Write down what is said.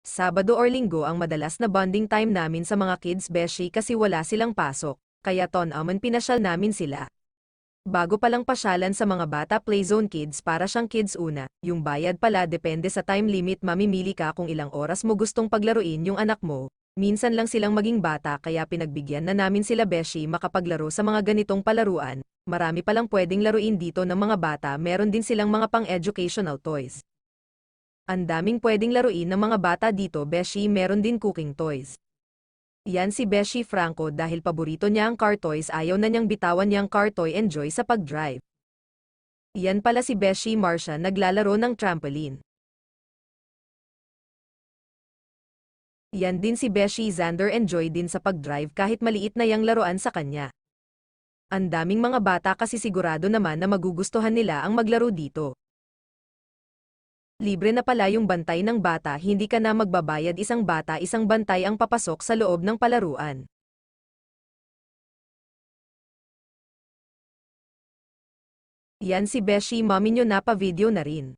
Sabado or Linggo ang madalas na bonding time namin sa mga kids beshi kasi wala silang pasok, kaya ton-aman pinasyal namin sila. Bago palang pasyalan sa mga bata playzone kids para siyang kids una, yung bayad pala depende sa time limit mamimili ka kung ilang oras mo gustong paglaruin yung anak mo. Minsan lang silang maging bata kaya pinagbigyan na namin sila beshi makapaglaro sa mga ganitong palaruan. Marami palang pwedeng laruin dito ng mga bata, meron din silang mga pang-educational toys. Ang daming pwedeng laruin ng mga bata dito beshi, meron din cooking toys. Yan si Beshi Franco dahil paborito niya ang car toys, ayaw na niyang bitawan niyang car toy, enjoy sa pag-drive. Yan pala si Beshi Marcia, naglalaro ng trampoline. Yan din si Beshi Xander, enjoy din sa pag-drive kahit maliit na yang laruan sa kanya. Ang daming mga bata kasi sigurado naman na magugustuhan nila ang maglaro dito. Libre na pala yung bantay ng bata, hindi ka na magbabayad, isang bata isang bantay ang papasok sa loob ng palaruan. Yan si Beshi, mommy nyo na pa-video na rin.